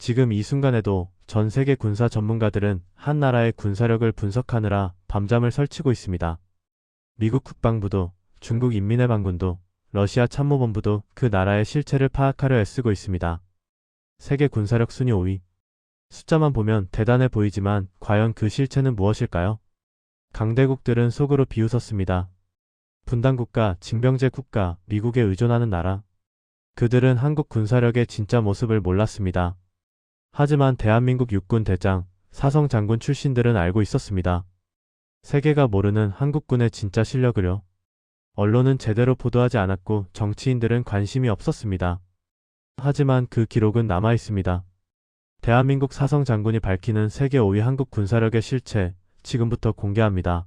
지금 이 순간에도 전 세계 군사 전문가들은 한 나라의 군사력을 분석하느라 밤잠을 설치고 있습니다. 미국 국방부도, 중국 인민해방군도, 러시아 참모본부도 그 나라의 실체를 파악하려 애쓰고 있습니다. 세계 군사력 순위 5위. 숫자만 보면 대단해 보이지만 과연 그 실체는 무엇일까요? 강대국들은 속으로 비웃었습니다. 분단국가, 징병제 국가, 미국에 의존하는 나라. 그들은 한국 군사력의 진짜 모습을 몰랐습니다. 하지만 대한민국 육군 대장, 사성 장군 출신들은 알고 있었습니다. 세계가 모르는 한국군의 진짜 실력을요. 언론은 제대로 보도하지 않았고 정치인들은 관심이 없었습니다. 하지만 그 기록은 남아 있습니다. 대한민국 사성 장군이 밝히는 세계 5위 한국 군사력의 실체, 지금부터 공개합니다.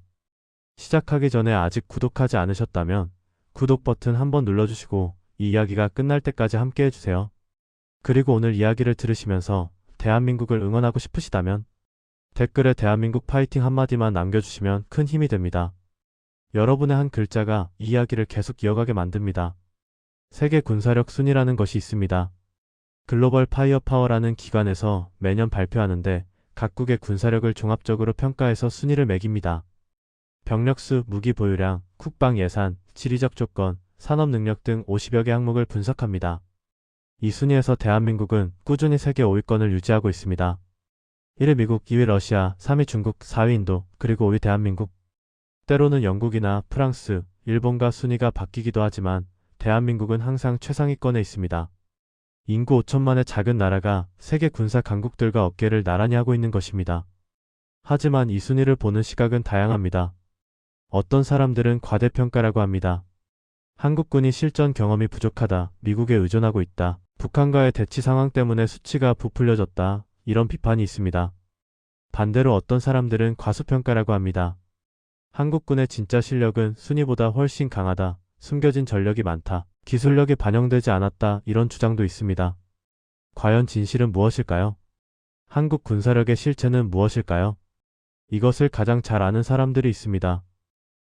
시작하기 전에 아직 구독하지 않으셨다면 구독 버튼 한번 눌러주시고 이 이야기가 끝날 때까지 함께 해주세요. 그리고 오늘 이야기를 들으시면서 대한민국을 응원하고 싶으시다면 댓글에 대한민국 파이팅 한마디만 남겨주시면 큰 힘이 됩니다. 여러분의 한 글자가 이 이야기를 계속 이어가게 만듭니다. 세계 군사력 순위라는 것이 있습니다. 글로벌 파이어파워라는 기관에서 매년 발표하는데 각국의 군사력을 종합적으로 평가해서 순위를 매깁니다. 병력수, 무기 보유량, 국방 예산, 지리적 조건, 산업 능력 등 50여 개 항목을 분석합니다. 이 순위에서 대한민국은 꾸준히 세계 5위권을 유지하고 있습니다. 1위 미국, 2위 러시아, 3위 중국, 4위 인도, 그리고 5위 대한민국. 때로는 영국이나 프랑스, 일본과 순위가 바뀌기도 하지만 대한민국은 항상 최상위권에 있습니다. 인구 5천만의 작은 나라가 세계 군사 강국들과 어깨를 나란히 하고 있는 것입니다. 하지만 이 순위를 보는 시각은 다양합니다. 어떤 사람들은 과대평가라고 합니다. 한국군이 실전 경험이 부족하다, 미국에 의존하고 있다, 북한과의 대치 상황 때문에 수치가 부풀려졌다, 이런 비판이 있습니다. 반대로 어떤 사람들은 과소평가라고 합니다. 한국군의 진짜 실력은 순위보다 훨씬 강하다, 숨겨진 전력이 많다, 기술력이 반영되지 않았다, 이런 주장도 있습니다. 과연 진실은 무엇일까요? 한국 군사력의 실체는 무엇일까요? 이것을 가장 잘 아는 사람들이 있습니다.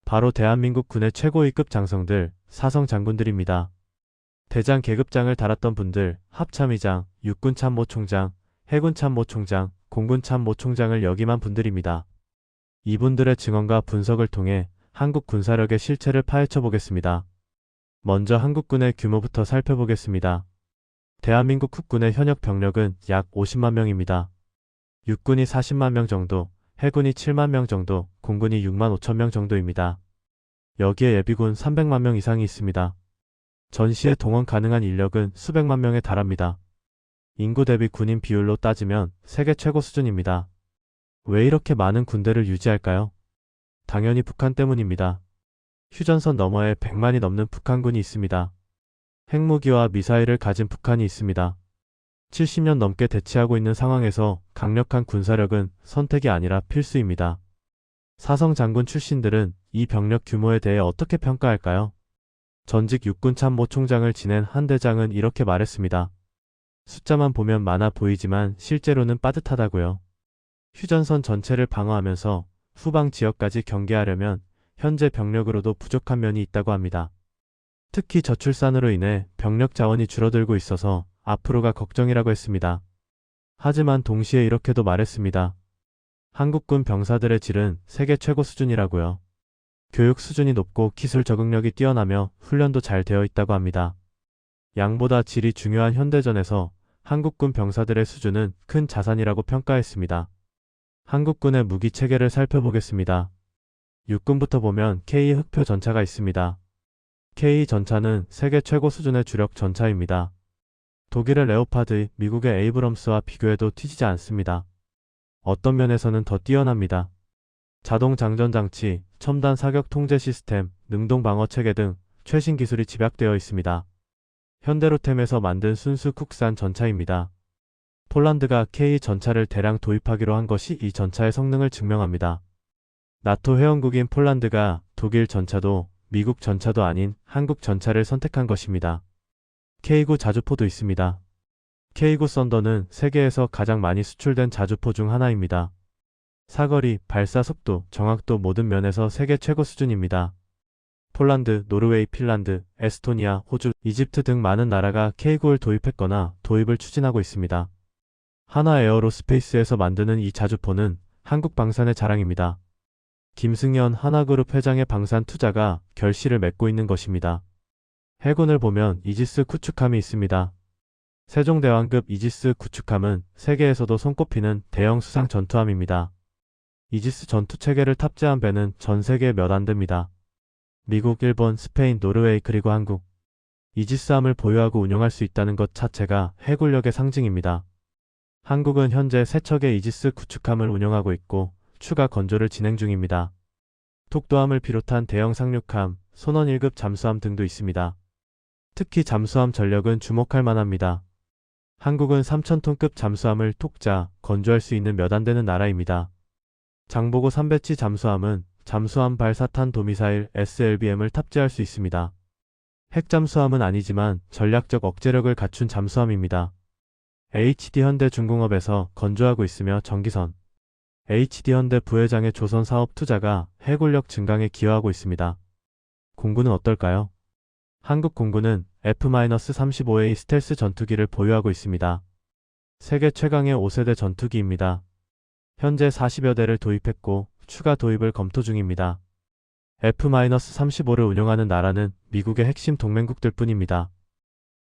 바로 대한민국 군의 최고위급 장성들, 사성 장군들입니다. 대장 계급장을 달았던 분들, 합참의장, 육군참모총장, 해군참모총장, 공군참모총장을 역임한 분들입니다. 이분들의 증언과 분석을 통해 한국 군사력의 실체를 파헤쳐 보겠습니다. 먼저 한국군의 규모부터 살펴보겠습니다. 대한민국 국군의 현역 병력은 약 50만 명입니다. 육군이 40만 명 정도, 해군이 7만 명 정도, 공군이 6만 5천 명 정도입니다. 여기에 예비군 300만 명 이상이 있습니다. 전시에 동원 가능한 인력은 수백만 명에 달합니다. 인구 대비 군인 비율로 따지면 세계 최고 수준입니다. 왜 이렇게 많은 군대를 유지할까요? 당연히 북한 때문입니다. 휴전선 너머에 100만이 넘는 북한군이 있습니다. 핵무기와 미사일을 가진 북한이 있습니다. 70년 넘게 대치하고 있는 상황에서 강력한 군사력은 선택이 아니라 필수입니다. 사성 장군 출신들은 이 병력 규모에 대해 어떻게 평가할까요? 전직 육군참모총장을 지낸 한 대장은 이렇게 말했습니다. 숫자만 보면 많아 보이지만 실제로는 빠듯하다고요. 휴전선 전체를 방어하면서 후방 지역까지 경계하려면 현재 병력으로도 부족한 면이 있다고 합니다. 특히 저출산으로 인해 병력 자원이 줄어들고 있어서 앞으로가 걱정이라고 했습니다. 하지만 동시에 이렇게도 말했습니다. 한국군 병사들의 질은 세계 최고 수준이라고요. 교육 수준이 높고 기술 적응력이 뛰어나며 훈련도 잘 되어 있다고 합니다. 양보다 질이 중요한 현대전에서 한국군 병사들의 수준은 큰 자산이라고 평가했습니다. 한국군의 무기 체계를 살펴보겠습니다. 육군부터 보면 K 흑표 전차가 있습니다. K 전차는 세계 최고 수준의 주력 전차입니다. 독일의 레오파드, 미국의 에이브럼스와 비교해도 튀지지 않습니다. 어떤 면에서는 더 뛰어납니다. 자동 장전 장치, 첨단 사격 통제 시스템, 능동 방어 체계 등 최신 기술이 집약되어 있습니다. 현대로템에서 만든 순수 국산 전차입니다. 폴란드가 K 전차를 대량 도입하기로 한 것이 이 전차의 성능을 증명합니다. 나토 회원국인 폴란드가 독일 전차도 미국 전차도 아닌 한국 전차를 선택한 것입니다. K9 자주포도 있습니다. K9 썬더는 세계에서 가장 많이 수출된 자주포 중 하나입니다. 사거리, 발사 속도, 정확도 모든 면에서 세계 최고 수준입니다. 폴란드, 노르웨이, 핀란드, 에스토니아, 호주, 이집트 등 많은 나라가 K9를 도입했거나 도입을 추진하고 있습니다. 하나 에어로스페이스에서 만드는 이 자주포는 한국 방산의 자랑입니다. 김승현 하나그룹 회장의 방산 투자가 결실을 맺고 있는 것입니다. 해군을 보면 이지스 구축함이 있습니다. 세종대왕급 이지스 구축함은 세계에서도 손꼽히는 대형 수상 전투함입니다. 이지스 전투체계를 탑재한 배는 전 세계에 몇 안 됩니다. 미국, 일본, 스페인, 노르웨이 그리고 한국. 이지스함을 보유하고 운영할 수 있다는 것 자체가 해군력의 상징입니다. 한국은 현재 3척의 이지스 구축함을 운영하고 있고 추가 건조를 진행 중입니다. 독도함을 비롯한 대형 상륙함, 손원 1급 잠수함 등도 있습니다. 특히 잠수함 전력은 주목할 만합니다. 한국은 3,000톤급 잠수함을 톡자, 건조할 수 있는 몇 안 되는 나라입니다. 장보고 3배치 잠수함은 잠수함 발사탄 도미사일 SLBM을 탑재할 수 있습니다. 핵잠수함은 아니지만 전략적 억제력을 갖춘 잠수함입니다. HD현대중공업에서 건조하고 있으며 정기선. HD현대 부회장의 조선 사업 투자가 해군력 증강에 기여하고 있습니다. 공군은 어떨까요? 한국 공군은 F-35A 스텔스 전투기를 보유하고 있습니다. 세계 최강의 5세대 전투기입니다. 현재 40여 대를 도입했고 추가 도입을 검토 중입니다. F-35를 운영하는 나라는 미국의 핵심 동맹국들 뿐입니다.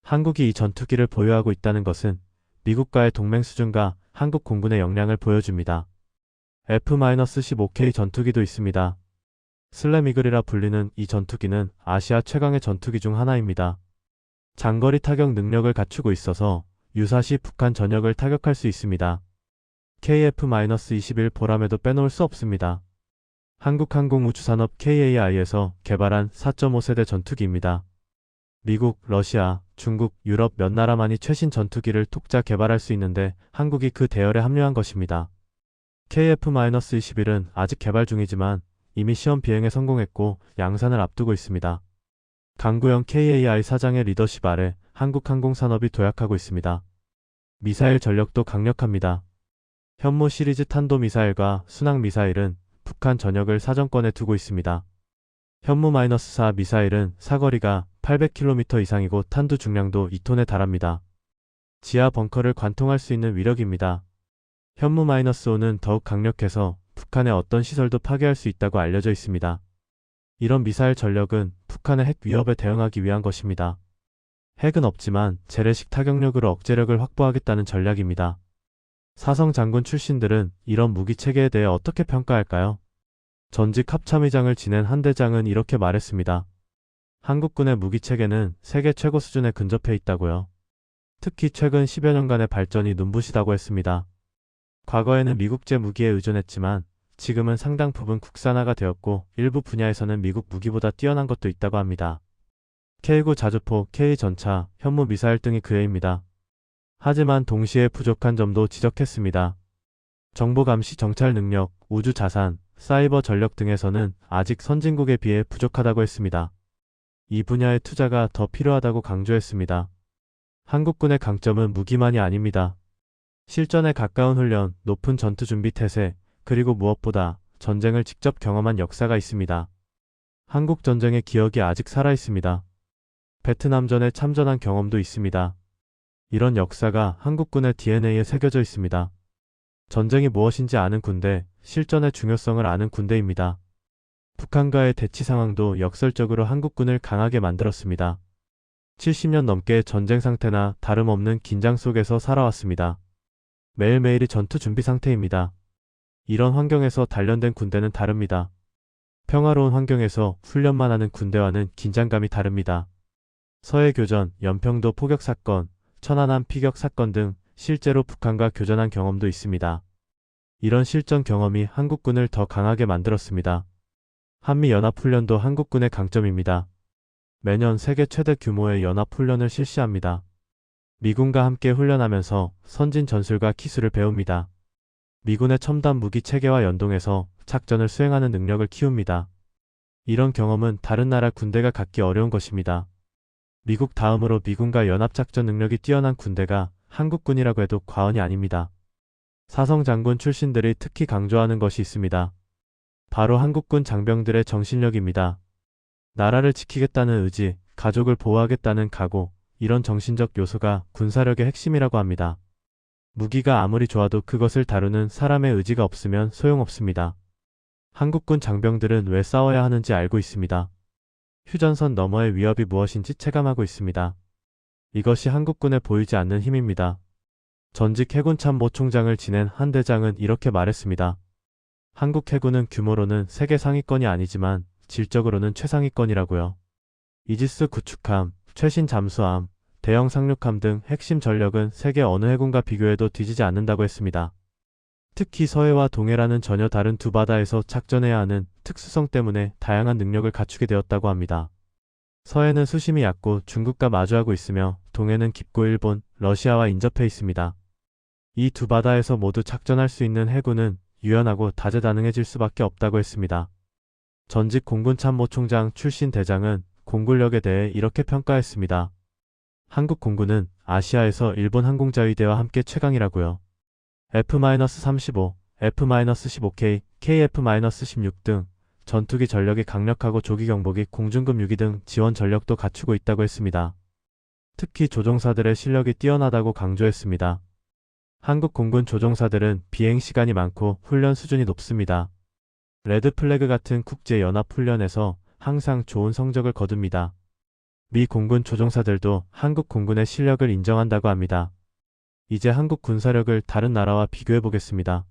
한국이 이 전투기를 보유하고 있다는 것은 미국과의 동맹 수준과 한국 공군의 역량을 보여줍니다. F-15K 전투기도 있습니다. 슬램이글이라 불리는 이 전투기는 아시아 최강의 전투기 중 하나입니다. 장거리 타격 능력을 갖추고 있어서 유사시 북한 전역을 타격할 수 있습니다. KF-21 보람에도 빼놓을 수 없습니다. 한국항공우주산업 KAI에서 개발한 4.5세대 전투기입니다. 미국, 러시아, 중국, 유럽 몇 나라만이 최신 전투기를 톡자 개발할 수 있는데 한국이 그 대열에 합류한 것입니다. KF-21은 아직 개발 중이지만 이미 시험 비행에 성공했고 양산을 앞두고 있습니다. 강구영 KAI 사장의 리더십 아래 한국 항공산업이 도약하고 있습니다. 미사일 전력도 강력합니다. 현무 시리즈 탄도미사일과 순항미사일은 북한 전역을 사정권에 두고 있습니다. 현무-4 미사일은 사거리가 800km 이상이고 탄두 중량도 2톤에 달합니다. 지하 벙커를 관통할 수 있는 위력입니다. 현무-5는 더욱 강력해서 북한의 어떤 시설도 파괴할 수 있다고 알려져 있습니다. 이런 미사일 전력은 북한의 핵 위협에 대응하기 위한 것입니다. 핵은 없지만 재래식 타격력으로 억제력을 확보하겠다는 전략입니다. 사성 장군 출신들은 이런 무기체계에 대해 어떻게 평가할까요? 전직 합참의장을 지낸 한 대장은 이렇게 말했습니다. 한국군의 무기체계는 세계 최고 수준에 근접해 있다고요. 특히 최근 10여 년간의 발전이 눈부시다고 했습니다. 과거에는 미국제 무기에 의존했지만 지금은 상당 부분 국산화가 되었고 일부 분야에서는 미국 무기보다 뛰어난 것도 있다고 합니다. K9 자주포, K전차, 현무 미사일 등이 그 예입니다. 하지만 동시에 부족한 점도 지적했습니다. 정보 감시 정찰 능력, 우주 자산, 사이버 전력 등에서는 아직 선진국에 비해 부족하다고 했습니다. 이 분야의 투자가 더 필요하다고 강조했습니다. 한국군의 강점은 무기만이 아닙니다. 실전에 가까운 훈련, 높은 전투 준비 태세, 그리고 무엇보다 전쟁을 직접 경험한 역사가 있습니다. 한국 전쟁의 기억이 아직 살아있습니다. 베트남전에 참전한 경험도 있습니다. 이런 역사가 한국군의 DNA에 새겨져 있습니다. 전쟁이 무엇인지 아는 군대, 실전의 중요성을 아는 군대입니다. 북한과의 대치 상황도 역설적으로 한국군을 강하게 만들었습니다. 70년 넘게 전쟁 상태나 다름없는 긴장 속에서 살아왔습니다. 매일매일이 전투 준비 상태입니다. 이런 환경에서 단련된 군대는 다릅니다. 평화로운 환경에서 훈련만 하는 군대와는 긴장감이 다릅니다. 서해교전, 연평도 포격사건, 천안함 피격 사건 등 실제로 북한과 교전한 경험도 있습니다. 이런 실전 경험이 한국군을 더 강하게 만들었습니다. 한미연합훈련도 한국군의 강점입니다. 매년 세계 최대 규모의 연합훈련을 실시합니다. 미군과 함께 훈련하면서 선진 전술과 기술을 배웁니다. 미군의 첨단 무기 체계와 연동해서 작전을 수행하는 능력을 키웁니다. 이런 경험은 다른 나라 군대가 갖기 어려운 것입니다. 미국 다음으로 미군과 연합작전 능력이 뛰어난 군대가 한국군이라고 해도 과언이 아닙니다. 사성 장군 출신들이 특히 강조하는 것이 있습니다. 바로 한국군 장병들의 정신력입니다. 나라를 지키겠다는 의지, 가족을 보호하겠다는 각오, 이런 정신적 요소가 군사력의 핵심이라고 합니다. 무기가 아무리 좋아도 그것을 다루는 사람의 의지가 없으면 소용없습니다. 한국군 장병들은 왜 싸워야 하는지 알고 있습니다. 휴전선 너머의 위협이 무엇인지 체감하고 있습니다. 이것이 한국군에 보이지 않는 힘입니다. 전직 해군 참모 총장을 지낸 한 대장은 이렇게 말했습니다. 한국 해군은 규모로는 세계 상위권이 아니지만 질적으로는 최상위권이라고요. 이지스 구축함, 최신 잠수함, 대형 상륙함 등 핵심 전력은 세계 어느 해군과 비교해도 뒤지지 않는다고 했습니다. 특히 서해와 동해라는 전혀 다른 두 바다에서 작전해야 하는 특수성 때문에 다양한 능력을 갖추게 되었다고 합니다. 서해는 수심이 얕고 중국과 마주하고 있으며 동해는 깊고 일본, 러시아와 인접해 있습니다. 이 두 바다에서 모두 작전할 수 있는 해군은 유연하고 다재다능해질 수밖에 없다고 했습니다. 전직 공군 참모총장 출신 대장은 공군력에 대해 이렇게 평가했습니다. 한국 공군은 아시아에서 일본 항공자위대와 함께 최강이라고요. F-35, F-15K, KF-16 등 전투기 전력이 강력하고 조기 경보기, 공중급 유기 등 지원 전력도 갖추고 있다고 했습니다. 특히 조종사들의 실력이 뛰어나다고 강조했습니다. 한국 공군 조종사들은 비행 시간이 많고 훈련 수준이 높습니다. 레드 플래그 같은 국제 연합 훈련에서 항상 좋은 성적을 거둡니다. 미 공군 조종사들도 한국 공군의 실력을 인정한다고 합니다. 이제 한국 군사력을 다른 나라와 비교해 보겠습니다.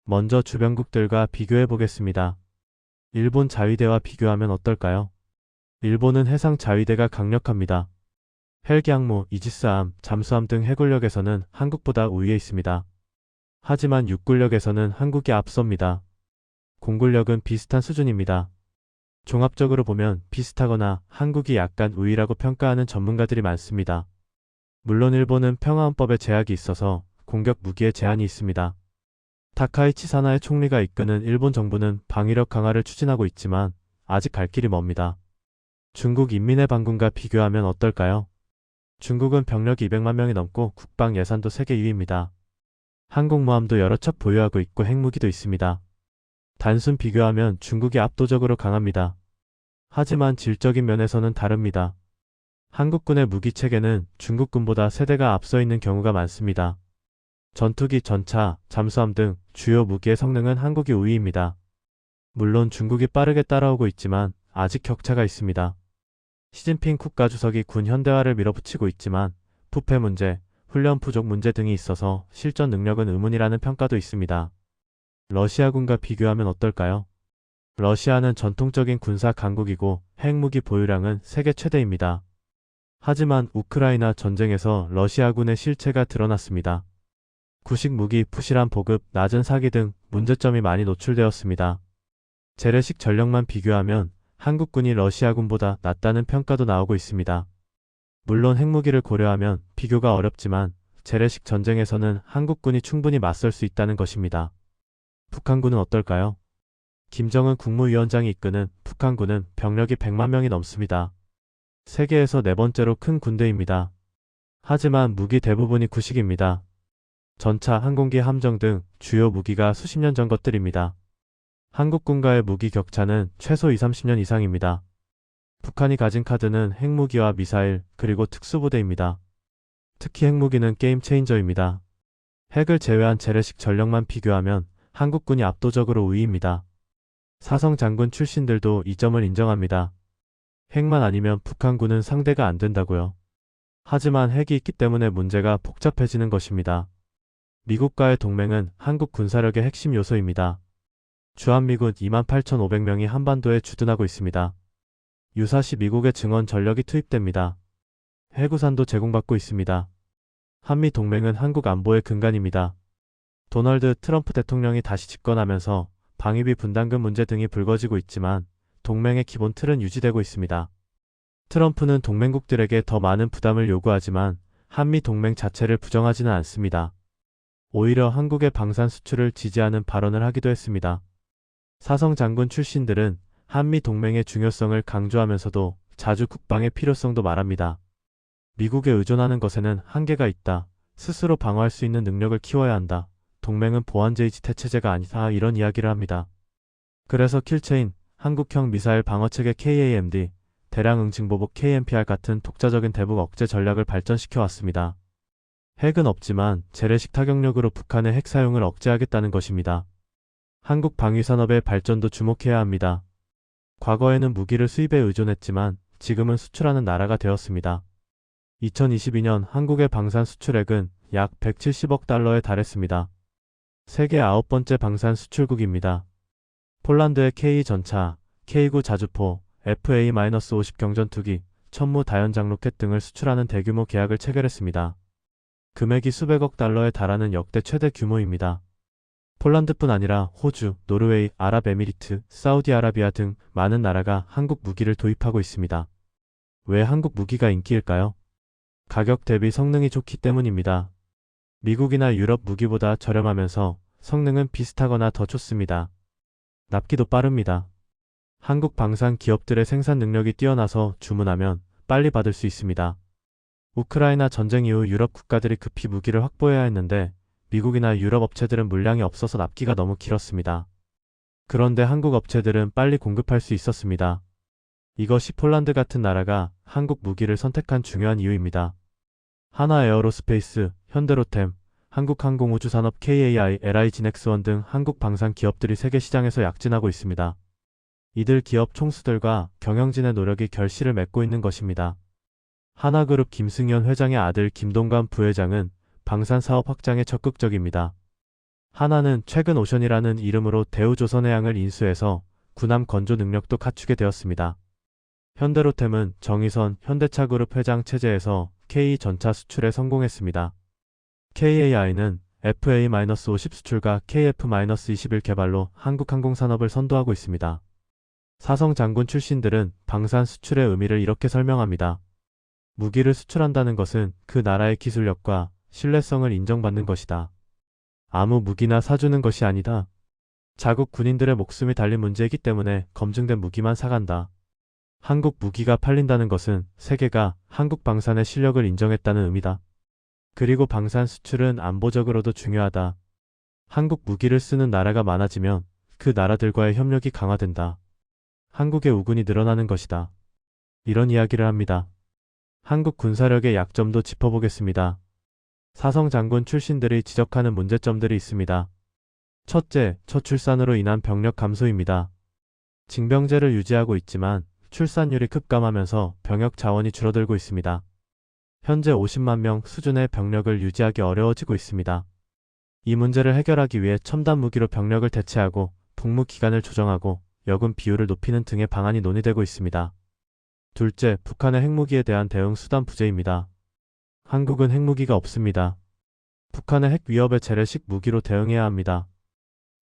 먼저 주변국들과 비교해 보겠습니다. 일본 자위대와 비교하면 어떨까요? 일본은 해상 자위대가 강력합니다. 헬기 항모, 이지스함, 잠수함 등 해군력에서는 한국보다 우위에 있습니다. 하지만 육군력에서는 한국이 앞섭니다. 공군력은 비슷한 수준입니다. 종합적으로 보면 비슷하거나 한국이 약간 우위라고 평가하는 전문가들이 많습니다. 물론 일본은 평화헌법에 제약이 있어서 공격 무기에 제한이 있습니다. 타카이치 사나의 총리가 이끄는 일본 정부는 방위력 강화를 추진하고 있지만 아직 갈 길이 멉니다. 중국 인민의 반군과 비교하면 어떨까요? 중국은 병력이 200만 명이 넘고 국방 예산도 세계 2위입니다. 항공모함도 여러 척 보유하고 있고 핵무기도 있습니다. 단순 비교하면 중국이 압도적으로 강합니다. 하지만 질적인 면에서는 다릅니다. 한국군의 무기체계는 중국군보다 세대가 앞서 있는 경우가 많습니다. 전투기, 전차, 잠수함 등 주요 무기의 성능은 한국이 우위입니다. 물론 중국이 빠르게 따라오고 있지만 아직 격차가 있습니다. 시진핑 국가주석이 군 현대화를 밀어붙이고 있지만 부패 문제, 훈련 부족 문제 등이 있어서 실전 능력은 의문이라는 평가도 있습니다. 러시아군과 비교하면 어떨까요? 러시아는 전통적인 군사 강국이고 핵무기 보유량은 세계 최대입니다. 하지만 우크라이나 전쟁에서 러시아군의 실체가 드러났습니다. 구식 무기, 부실한 보급, 낮은 사기 등 문제점이 많이 노출되었습니다. 재래식 전력만 비교하면 한국군이 러시아군보다 낫다는 평가도 나오고 있습니다. 물론 핵무기를 고려하면 비교가 어렵지만 재래식 전쟁에서는 한국군이 충분히 맞설 수 있다는 것입니다. 북한군은 어떨까요? 김정은 국무위원장이 이끄는 북한군은 병력이 100만 명이 넘습니다. 세계에서 네 번째로 큰 군대입니다. 하지만 무기 대부분이 구식입니다. 전차, 항공기, 함정 등 주요 무기가 수십 년 전 것들입니다. 한국군과의 무기 격차는 최소 20-30년 이상입니다. 북한이 가진 카드는 핵무기와 미사일, 그리고 특수부대입니다. 특히 핵무기는 게임 체인저입니다. 핵을 제외한 재래식 전력만 비교하면 한국군이 압도적으로 우위입니다. 사성 장군 출신들도 이 점을 인정합니다. 핵만 아니면 북한군은 상대가 안 된다고요. 하지만 핵이 있기 때문에 문제가 복잡해지는 것입니다. 미국과의 동맹은 한국 군사력의 핵심 요소입니다. 주한미군 28,500명이 한반도에 주둔하고 있습니다. 유사시 미국의 증원 전력이 투입됩니다. 해구산도 제공받고 있습니다. 한미 동맹은 한국 안보의 근간입니다. 도널드 트럼프 대통령이 다시 집권하면서 방위비 분담금 문제 등이 불거지고 있지만 동맹의 기본 틀은 유지되고 있습니다. 트럼프는 동맹국들에게 더 많은 부담을 요구하지만 한미 동맹 자체를 부정하지는 않습니다. 오히려 한국의 방산 수출을 지지하는 발언을 하기도 했습니다. 사성 장군 출신들은 한미 동맹의 중요성을 강조하면서도 자주 국방의 필요성도 말합니다. 미국에 의존하는 것에는 한계가 있다. 스스로 방어할 수 있는 능력을 키워야 한다. 동맹은 보안제이지 대체제가 아니다. 이런 이야기를 합니다. 그래서 킬체인, 한국형 미사일 방어체계 KAMD, 대량 응징보복 KMPR 같은 독자적인 대북 억제 전략을 발전시켜 왔습니다. 핵은 없지만 재래식 타격력으로 북한의 핵 사용을 억제하겠다는 것입니다. 한국 방위산업의 발전도 주목해야 합니다. 과거에는 무기를 수입에 의존했지만 지금은 수출하는 나라가 되었습니다. 2022년 한국의 방산 수출액은 약 170억 달러에 달했습니다. 세계 9번째 방산 수출국입니다. 폴란드의 K2전차, K9 자주포, FA-50 경전투기, 천무 다연장 로켓 등을 수출하는 대규모 계약을 체결했습니다. 금액이 수백억 달러에 달하는 역대 최대 규모입니다. 폴란드뿐 아니라 호주, 노르웨이, 아랍에미리트, 사우디아라비아 등 많은 나라가 한국 무기를 도입하고 있습니다. 왜 한국 무기가 인기일까요? 가격 대비 성능이 좋기 때문입니다. 미국이나 유럽 무기보다 저렴하면서 성능은 비슷하거나 더 좋습니다. 납기도 빠릅니다. 한국 방산 기업들의 생산 능력이 뛰어나서 주문하면 빨리 받을 수 있습니다. 우크라이나 전쟁 이후 유럽 국가들이 급히 무기를 확보해야 했는데 미국이나 유럽 업체들은 물량이 없어서 납기가 너무 길었습니다. 그런데 한국 업체들은 빨리 공급할 수 있었습니다. 이것이 폴란드 같은 나라가 한국 무기를 선택한 중요한 이유입니다. 하나에어로스페이스, 현대로템, 한국항공우주산업 KAI, LI진엑스원 등 한국 방산 기업들이 세계 시장에서 약진하고 있습니다. 이들 기업 총수들과 경영진의 노력이 결실을 맺고 있는 것입니다. 하나그룹 김승현 회장의 아들 김동관 부회장은 방산 사업 확장에 적극적입니다. 하나는 최근 오션이라는 이름으로 대우조선해양을 인수해서 군함 건조 능력도 갖추게 되었습니다. 현대로템은 정의선 현대차그룹 회장 체제에서 K2전차 수출에 성공했습니다. KAI는 FA-50 수출과 KF-21 개발로 한국 항공산업을 선도하고 있습니다. 사성 장군 출신들은 방산 수출의 의미를 이렇게 설명합니다. 무기를 수출한다는 것은 그 나라의 기술력과 신뢰성을 인정받는 것이다. 아무 무기나 사주는 것이 아니다. 자국 군인들의 목숨이 달린 문제이기 때문에 검증된 무기만 사간다. 한국 무기가 팔린다는 것은 세계가 한국 방산의 실력을 인정했다는 의미다. 그리고 방산 수출은 안보적으로도 중요하다. 한국 무기를 쓰는 나라가 많아지면 그 나라들과의 협력이 강화된다. 한국의 우군이 늘어나는 것이다. 이런 이야기를 합니다. 한국 군사력의 약점도 짚어보겠습니다. 사성 장군 출신들이 지적하는 문제점들이 있습니다. 첫째, 저출산으로 인한 병력 감소입니다. 징병제를 유지하고 있지만 출산율이 급감하면서 병역 자원이 줄어들고 있습니다. 현재 50만 명 수준의 병력을 유지하기 어려워지고 있습니다. 이 문제를 해결하기 위해 첨단 무기로 병력을 대체하고 복무 기간을 조정하고 여군 비율을 높이는 등의 방안이 논의되고 있습니다. 둘째, 북한의 핵무기에 대한 대응 수단 부재입니다. 한국은 핵무기가 없습니다. 북한의 핵 위협에 재래식 무기로 대응해야 합니다.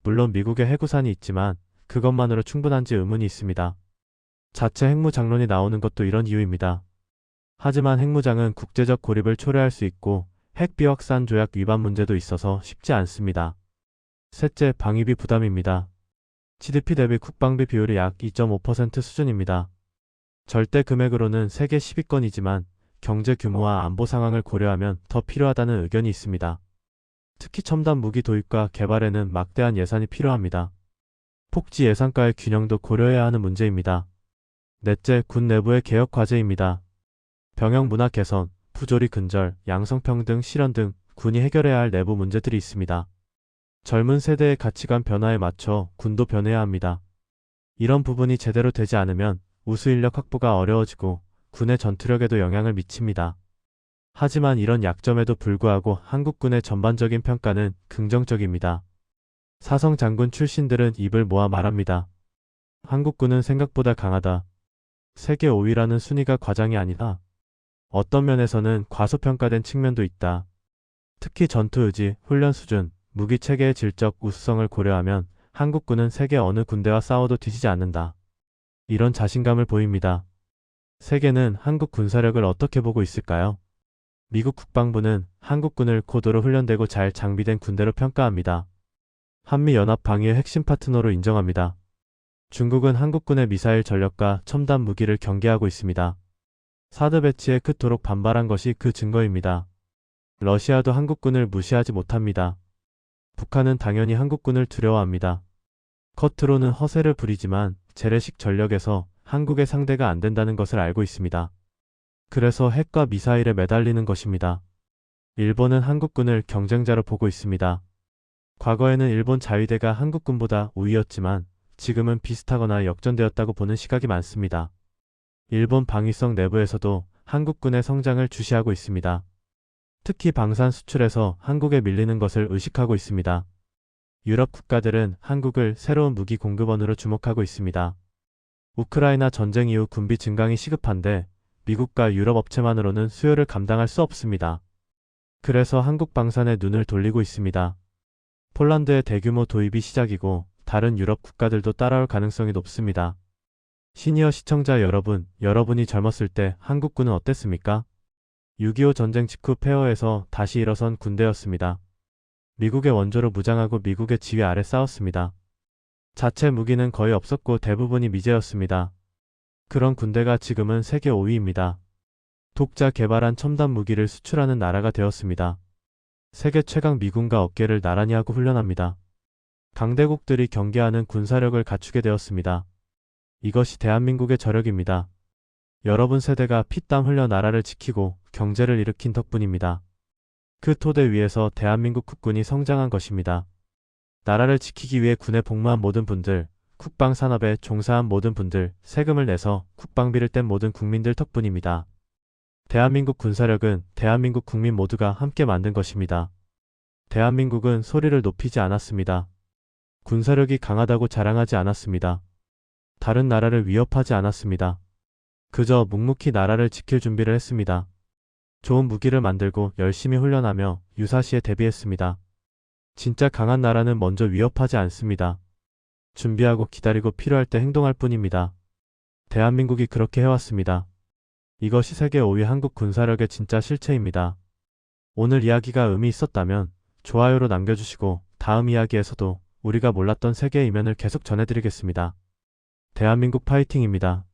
물론 미국의 해구산이 있지만 그것만으로 충분한지 의문이 있습니다. 자체 핵무장론이 나오는 것도 이런 이유입니다. 하지만 핵무장은 국제적 고립을 초래할 수 있고 핵 비확산 조약 위반 문제도 있어서 쉽지 않습니다. 셋째, 방위비 부담입니다. GDP 대비 국방비 비율이 약 2.5% 수준입니다. 절대 금액으로는 세계 10위권이지만 경제 규모와 안보 상황을 고려하면 더 필요하다는 의견이 있습니다. 특히 첨단 무기 도입과 개발에는 막대한 예산이 필요합니다. 폭지 예산과의 균형도 고려해야 하는 문제입니다. 넷째, 군 내부의 개혁 과제입니다. 병역 문화 개선, 부조리 근절, 양성평등 실현 등 군이 해결해야 할 내부 문제들이 있습니다. 젊은 세대의 가치관 변화에 맞춰 군도 변해야 합니다. 이런 부분이 제대로 되지 않으면 우수 인력 확보가 어려워지고 군의 전투력에도 영향을 미칩니다. 하지만 이런 약점에도 불구하고 한국군의 전반적인 평가는 긍정적입니다. 사성 장군 출신들은 입을 모아 말합니다. 한국군은 생각보다 강하다. 세계 5위라는 순위가 과장이 아니다. 어떤 면에서는 과소평가된 측면도 있다. 특히 전투 의지, 훈련 수준, 무기 체계의 질적 우수성을 고려하면 한국군은 세계 어느 군대와 싸워도 뒤지지 않는다. 이런 자신감을 보입니다. 세계는 한국 군사력을 어떻게 보고 있을까요? 미국 국방부는 한국군을 고도로 훈련되고 잘 장비된 군대로 평가합니다. 한미연합 방위의 핵심 파트너로 인정합니다. 중국은 한국군의 미사일 전력과 첨단 무기를 경계하고 있습니다. 사드 배치에 그토록 반발한 것이 그 증거입니다. 러시아도 한국군을 무시하지 못합니다. 북한은 당연히 한국군을 두려워합니다. 겉으로는 허세를 부리지만 재래식 전력에서 한국의 상대가 안 된다는 것을 알고 있습니다. 그래서 핵과 미사일에 매달리는 것입니다. 일본은 한국군을 경쟁자로 보고 있습니다. 과거에는 일본 자위대가 한국군보다 우위였지만 지금은 비슷하거나 역전되었다고 보는 시각이 많습니다. 일본 방위성 내부에서도 한국군의 성장을 주시하고 있습니다. 특히 방산 수출에서 한국에 밀리는 것을 의식하고 있습니다. 유럽 국가들은 한국을 새로운 무기 공급원으로 주목하고 있습니다. 우크라이나 전쟁 이후 군비 증강이 시급한데 미국과 유럽 업체만으로는 수요를 감당할 수 없습니다. 그래서 한국 방산에 눈을 돌리고 있습니다. 폴란드의 대규모 도입이 시작이고 다른 유럽 국가들도 따라올 가능성이 높습니다. 시니어 시청자 여러분, 여러분이 젊었을 때 한국군은 어땠습니까? 6.25 전쟁 직후 폐허에서 다시 일어선 군대였습니다. 미국의 원조로 무장하고 미국의 지휘 아래 싸웠습니다. 자체 무기는 거의 없었고 대부분이 미제였습니다. 그런 군대가 지금은 세계 5위입니다. 독자 개발한 첨단 무기를 수출하는 나라가 되었습니다. 세계 최강 미군과 어깨를 나란히 하고 훈련합니다. 강대국들이 경계하는 군사력을 갖추게 되었습니다. 이것이 대한민국의 저력입니다. 여러분 세대가 피땀 흘려 나라를 지키고 경제를 일으킨 덕분입니다. 그 토대 위에서 대한민국 국군이 성장한 것입니다. 나라를 지키기 위해 군에 복무한 모든 분들, 국방산업에 종사한 모든 분들, 세금을 내서 국방비를 뗀 모든 국민들 덕분입니다. 대한민국 군사력은 대한민국 국민 모두가 함께 만든 것입니다. 대한민국은 소리를 높이지 않았습니다. 군사력이 강하다고 자랑하지 않았습니다. 다른 나라를 위협하지 않았습니다. 그저 묵묵히 나라를 지킬 준비를 했습니다. 좋은 무기를 만들고 열심히 훈련하며 유사시에 대비했습니다. 진짜 강한 나라는 먼저 위협하지 않습니다. 준비하고 기다리고 필요할 때 행동할 뿐입니다. 대한민국이 그렇게 해왔습니다. 이것이 세계 5위 한국 군사력의 진짜 실체입니다. 오늘 이야기가 의미 있었다면 좋아요로 남겨주시고 다음 이야기에서도 우리가 몰랐던 세계의 이면을 계속 전해드리겠습니다. 대한민국 파이팅입니다.